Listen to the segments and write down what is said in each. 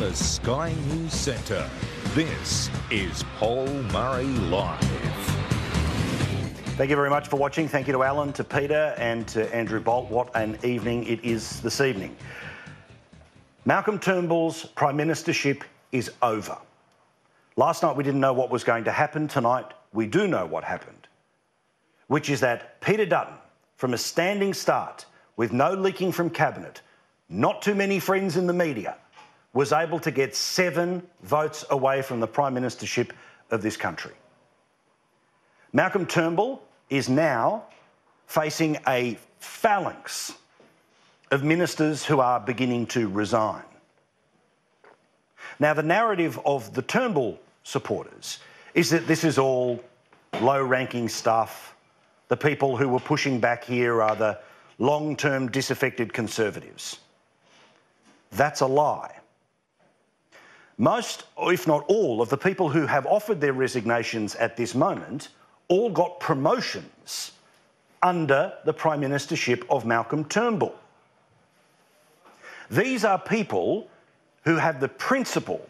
the Sky News Centre, this is Paul Murray Live. Thank you very much for watching. Thank you to Alan, to Peter and to Andrew Bolt. What an evening it is this evening. Malcolm Turnbull's Prime Ministership is over. Last night we didn't know what was going to happen. Tonight we do know what happened, which is that Peter Dutton, from a standing start with no leaking from Cabinet, not too many friends in the media, was able to get 7 votes away from the Prime Ministership of this country. Malcolm Turnbull is now facing a phalanx of ministers who are beginning to resign. Now, the narrative of the Turnbull supporters is that this is all low-ranking stuff. The people who were pushing back here are the long-term disaffected Conservatives. That's a lie. Most, if not all, of the people who have offered their resignations at this moment all got promotions under the Prime Ministership of Malcolm Turnbull. These are people who have the principle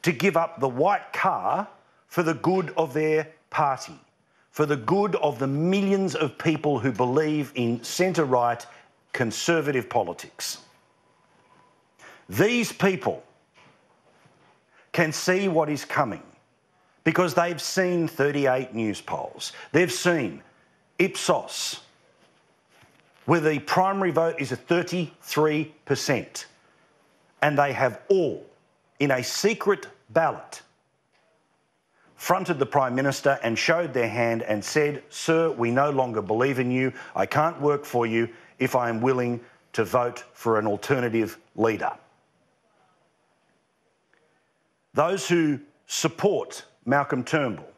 to give up the white car for the good of their party, for the good of the millions of people who believe in centre-right conservative politics. These people can see what is coming because they've seen 38 news polls. They've seen Ipsos, where the primary vote is at 33%, and they have all, in a secret ballot, fronted the Prime Minister and showed their hand and said, "Sir, we no longer believe in you. I can't work for you if I am willing to vote for an alternative leader." Those who support Malcolm Turnbull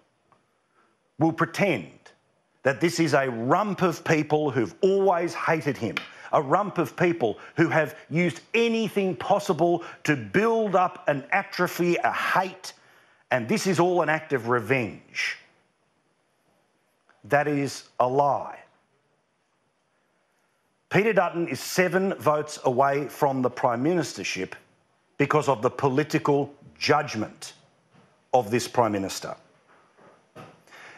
will pretend that this is a rump of people who've always hated him, a rump of people who have used anything possible to build up an atrophy, a hate, and this is all an act of revenge. That is a lie. Peter Dutton is 7 votes away from the Prime Ministership because of the political judgment of this Prime Minister.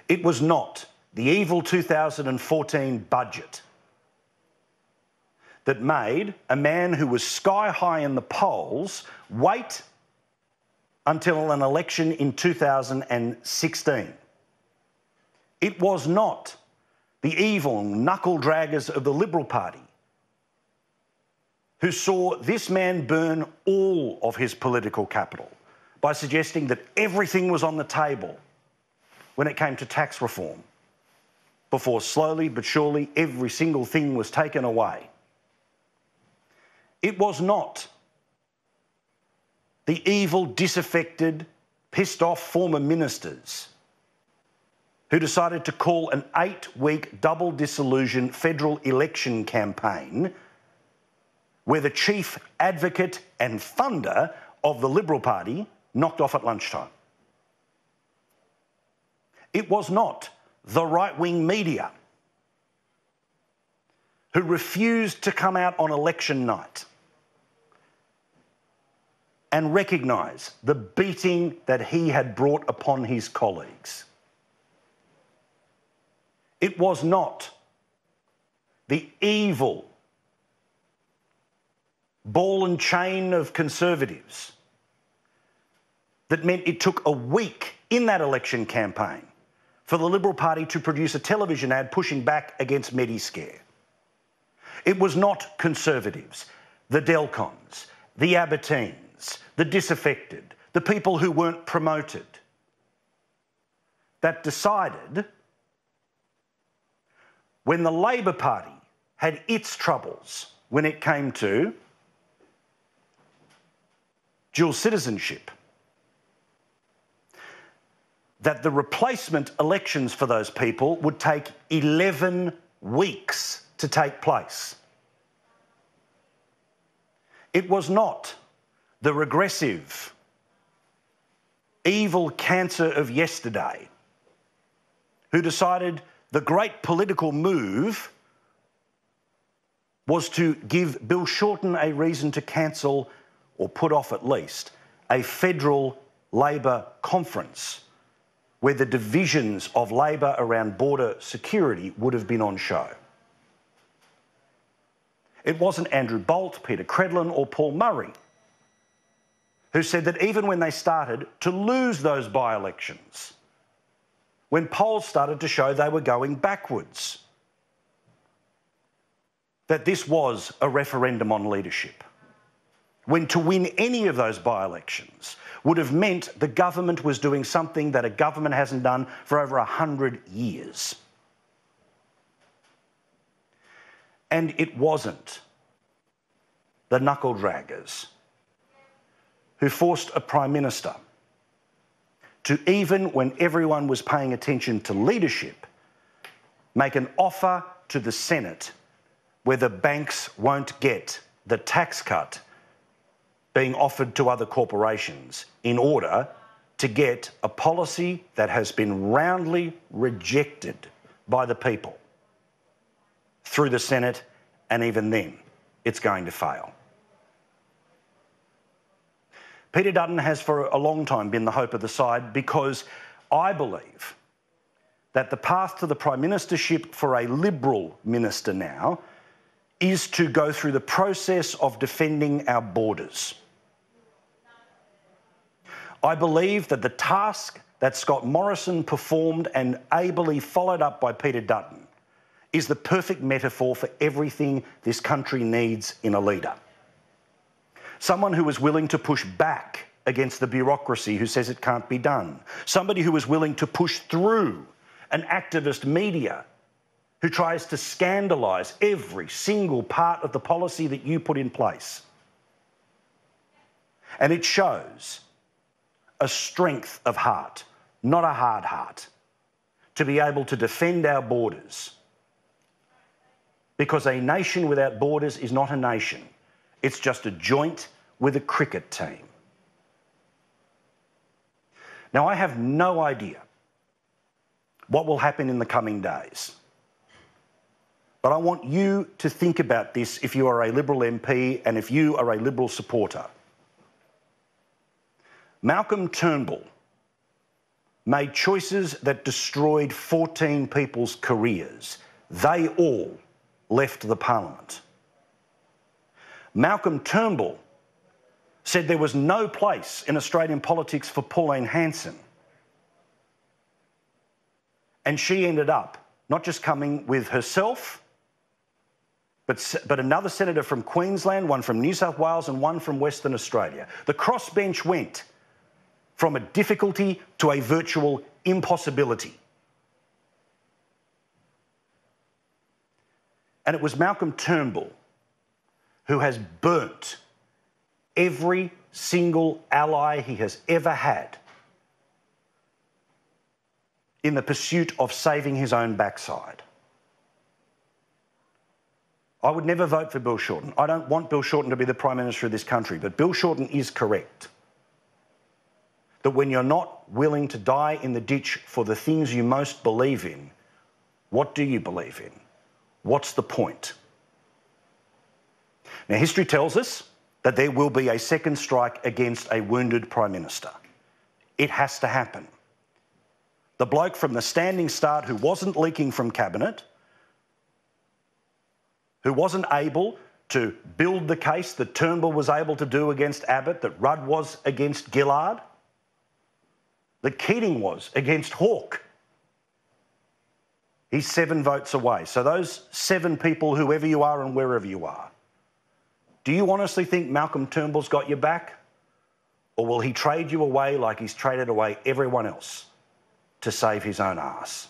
It was not the evil 2014 budget that made a man who was sky high in the polls wait until an election in 2016. It was not the evil knuckle-draggers of the Liberal Party who saw this man burn all of his political capital by suggesting that everything was on the table when it came to tax reform, before slowly but surely every single thing was taken away. It was not the evil, disaffected, pissed-off former ministers who decided to call an 8-week double dissolution federal election campaign where the chief advocate and funder of the Liberal Party knocked off at lunchtime. It was not the right-wing media who refused to come out on election night and recognise the beating that he had brought upon his colleagues. It was not the evil ball and chain of Conservatives that meant it took a week in that election campaign for the Liberal Party to produce a television ad pushing back against Mediscare. It was not Conservatives, the Delcons, the Albertines, the disaffected, the people who weren't promoted, that decided, when the Labor Party had its troubles when it came to dual citizenship, that the replacement elections for those people would take 11 weeks to take place. It was not the regressive, evil cancer of yesterday who decided the great political move was to give Bill Shorten a reason to cancel or put off at least, a federal Labor conference where the divisions of Labor around border security would have been on show. It wasn't Andrew Bolt, Peter Credlin or Paul Murray who said that even when they started to lose those by-elections, when polls started to show they were going backwards, that this was a referendum on leadership. When to win any of those by-elections would have meant the government was doing something that a government hasn't done for over 100 years. And it wasn't the knuckle-draggers who forced a Prime Minister to, even when everyone was paying attention to leadership, make an offer to the Senate where the banks won't get the tax cut being offered to other corporations in order to get a policy that has been roundly rejected by the people through the Senate, and even then, it's going to fail. Peter Dutton has for a long time been the hope of the side because I believe that the path to the Prime Ministership for a Liberal minister now is to go through the process of defending our borders. I believe that the task that Scott Morrison performed and ably followed up by Peter Dutton is the perfect metaphor for everything this country needs in a leader. Someone who is willing to push back against the bureaucracy who says it can't be done. Somebody who is willing to push through an activist media who tries to scandalise every single part of the policy that you put in place. And it shows a strength of heart, not a hard heart, to be able to defend our borders. Because a nation without borders is not a nation. It's just a joint with a cricket team. Now, I have no idea what will happen in the coming days. But I want you to think about this if you are a Liberal MP and if you are a Liberal supporter. Malcolm Turnbull made choices that destroyed 14 people's careers. They all left the Parliament. Malcolm Turnbull said there was no place in Australian politics for Pauline Hanson. And she ended up not just coming with herself, but another senator from Queensland, one from New South Wales and one from Western Australia. The crossbench went from a difficulty to a virtual impossibility. And it was Malcolm Turnbull who has burnt every single ally he has ever had in the pursuit of saving his own backside. I would never vote for Bill Shorten. I don't want Bill Shorten to be the Prime Minister of this country, but Bill Shorten is correct that when you're not willing to die in the ditch for the things you most believe in, what do you believe in? What's the point? Now, history tells us that there will be a second strike against a wounded Prime Minister. It has to happen. The bloke from the standing start who wasn't leaking from Cabinet, who wasn't able to build the case that Turnbull was able to do against Abbott, that Rudd was against Gillard, that Keating was against Hawke. He's 7 votes away. So those 7 people, whoever you are and wherever you are, do you honestly think Malcolm Turnbull's got your back? Or will he trade you away like he's traded away everyone else to save his own arse?